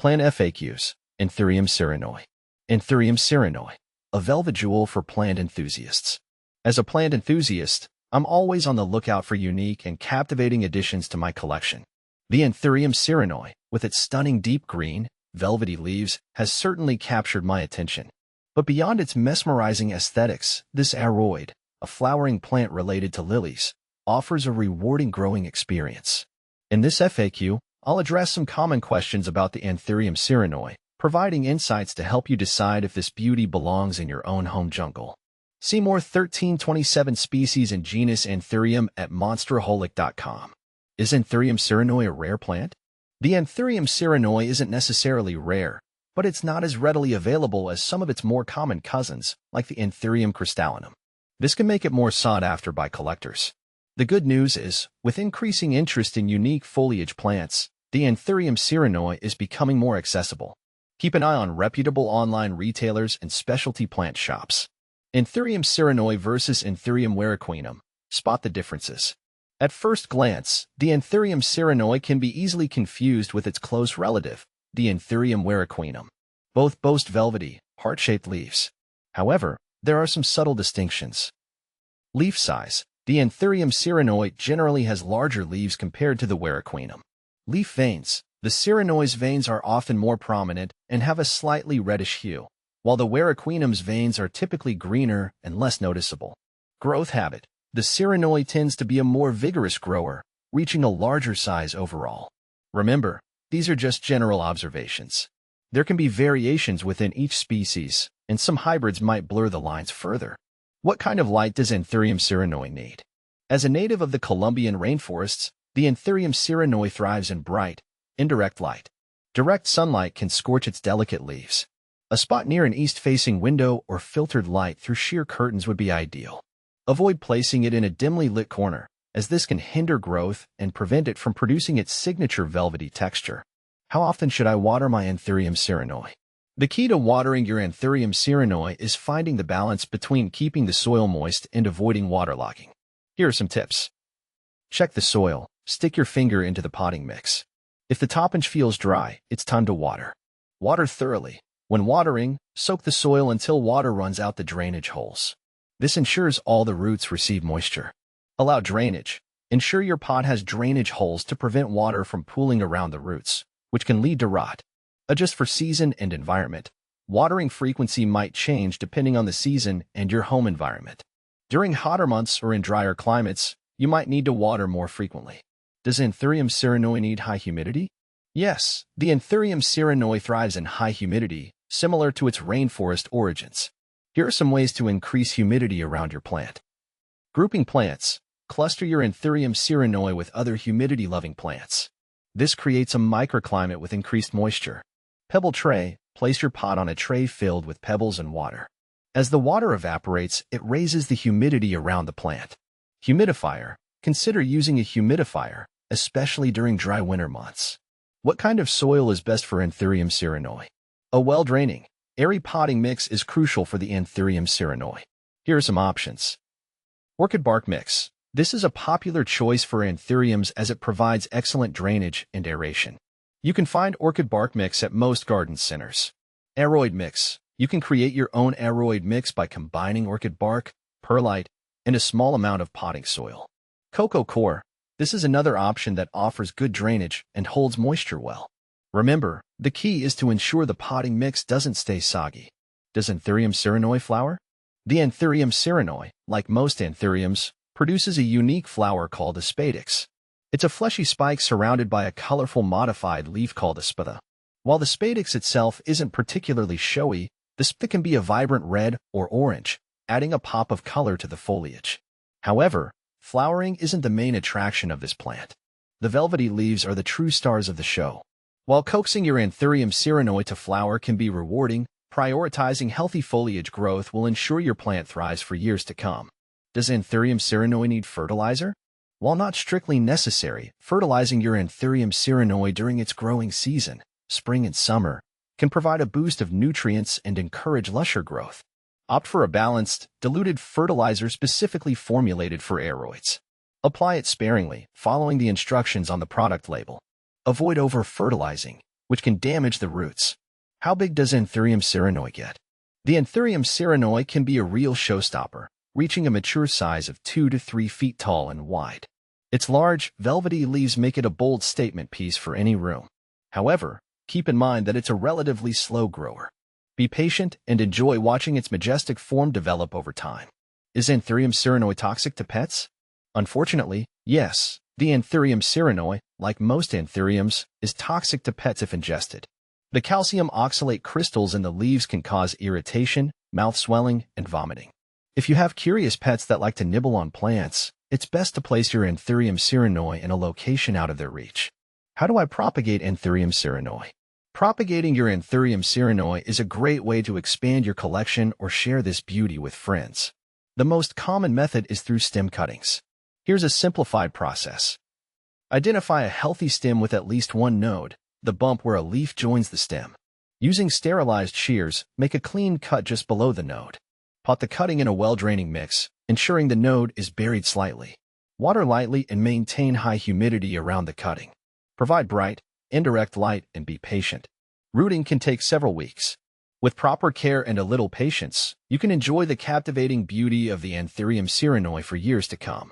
Plant FAQs. Anthurium cirinoi. Anthurium cirinoi, a velvet jewel for plant enthusiasts. As a plant enthusiast, I'm always on the lookout for unique and captivating additions to my collection. The Anthurium cirinoi, with its stunning deep green, velvety leaves, has certainly captured my attention. But beyond its mesmerizing aesthetics, this aroid, a flowering plant related to lilies, offers a rewarding growing experience. In this FAQ, I'll address some common questions about the Anthurium cirinoi, providing insights to help you decide if this beauty belongs in your own home jungle. See more 1327 species and genus Anthurium at monsterholic.com. Is Anthurium cirinoi a rare plant? The Anthurium cirinoi isn't necessarily rare, but it's not as readily available as some of its more common cousins, like the Anthurium crystallinum. This can make it more sought after by collectors. The good news is, with increasing interest in unique foliage plants, the Anthurium cirinoi is becoming more accessible. Keep an eye on reputable online retailers and specialty plant shops. Anthurium cirinoi versus Anthurium warocqueanum. Spot the differences. At first glance, the Anthurium cirinoi can be easily confused with its close relative, the Anthurium warocqueanum. Both boast velvety, heart-shaped leaves. However, there are some subtle distinctions. Leaf size. The Anthurium cirinoi generally has larger leaves compared to the warocqueanum. Leaf veins. The cirinoi's veins are often more prominent and have a slightly reddish hue, while the warocqueanum's veins are typically greener and less noticeable. Growth habit. The cirinoi tends to be a more vigorous grower, reaching a larger size overall. Remember, these are just general observations. There can be variations within each species, and some hybrids might blur the lines further. What kind of light does Anthurium cirinoi need? As a native of the Colombian rainforests, the Anthurium cirinoi thrives in bright, indirect light. Direct sunlight can scorch its delicate leaves. A spot near an east-facing window or filtered light through sheer curtains would be ideal. Avoid placing it in a dimly lit corner, as this can hinder growth and prevent it from producing its signature velvety texture. How often should I water my Anthurium cirinoi? The key to watering your Anthurium cirinoi is finding the balance between keeping the soil moist and avoiding waterlogging. Here are some tips. Check the soil. Stick your finger into the potting mix. If the topinch feels dry, it's time to water. Water thoroughly. When watering, soak the soil until water runs out the drainage holes. This ensures all the roots receive moisture. Allow drainage. Ensure your pot has drainage holes to prevent water from pooling around the roots, which can lead to rot. Adjust for season and environment. Watering frequency might change depending on the season and your home environment. During hotter months or in drier climates, you might need to water more frequently. Does Anthurium cirinoi need high humidity? Yes, the Anthurium cirinoi thrives in high humidity, similar to its rainforest origins. Here are some ways to increase humidity around your plant. Grouping plants. Cluster your Anthurium cirinoi with other humidity-loving plants. This creates a microclimate with increased moisture. Pebble tray. Place your pot on a tray filled with pebbles and water. As the water evaporates, it raises the humidity around the plant. Humidifier. Consider using a humidifier, especially during dry winter months. What kind of soil is best for Anthurium cirinoi? A well-draining, airy potting mix is crucial for the Anthurium cirinoi. Here are some options. Orchid bark mix. This is a popular choice for anthuriums as it provides excellent drainage and aeration. You can find orchid bark mix at most garden centers. Aroid mix. You can create your own aroid mix by combining orchid bark, perlite, and a small amount of potting soil. Cocoa core. This is another option that offers good drainage and holds moisture well. Remember, the key is to ensure the potting mix doesn't stay soggy. Does Anthurium cirinoi flower? The Anthurium cirinoi, like most anthuriums, produces a unique flower called a spadix. It's a fleshy spike surrounded by a colorful modified leaf called a spatha. While the spadix itself isn't particularly showy, the spatha can be a vibrant red or orange, adding a pop of color to the foliage. However, flowering isn't the main attraction of this plant. The velvety leaves are the true stars of the show. While coaxing your Anthurium cirinoi to flower can be rewarding, prioritizing healthy foliage growth will ensure your plant thrives for years to come. Does Anthurium cirinoi need fertilizer? While not strictly necessary, fertilizing your Anthurium cirinoi during its growing season, spring and summer, can provide a boost of nutrients and encourage lusher growth. Opt for a balanced, diluted fertilizer specifically formulated for aroids. Apply it sparingly, following the instructions on the product label. Avoid over-fertilizing. which can damage the roots. How big does Anthurium cirinoi get? The Anthurium cirinoi can be a real showstopper, reaching a mature size of 2 to 3 feet tall and wide. Its large, velvety leaves make it a bold statement piece for any room. However, keep in mind that it's a relatively slow grower. Be patient and enjoy watching its majestic form develop over time. Is Anthurium cirinoi toxic to pets? Unfortunately, yes. The Anthurium cirinoi, like most anthuriums, is toxic to pets if ingested. The calcium oxalate crystals in the leaves can cause irritation, mouth swelling, and vomiting. If you have curious pets that like to nibble on plants, it's best to place your Anthurium cirinoi in a location out of their reach. How do I propagate Anthurium cirinoi? Propagating your Anthurium cirinoi is a great way to expand your collection or share this beauty with friends. The most common method is through stem cuttings. Here's a simplified process. Identify a healthy stem with at least one node, the bump where a leaf joins the stem. Using sterilized shears, make a clean cut just below the node. Pot the cutting in a well-draining mix, ensuring the node is buried slightly. Water lightly and maintain high humidity around the cutting. Provide bright, indirect light and be patient. Rooting can take several weeks. With proper care and a little patience, you can enjoy the captivating beauty of the Anthurium cirinoi for years to come.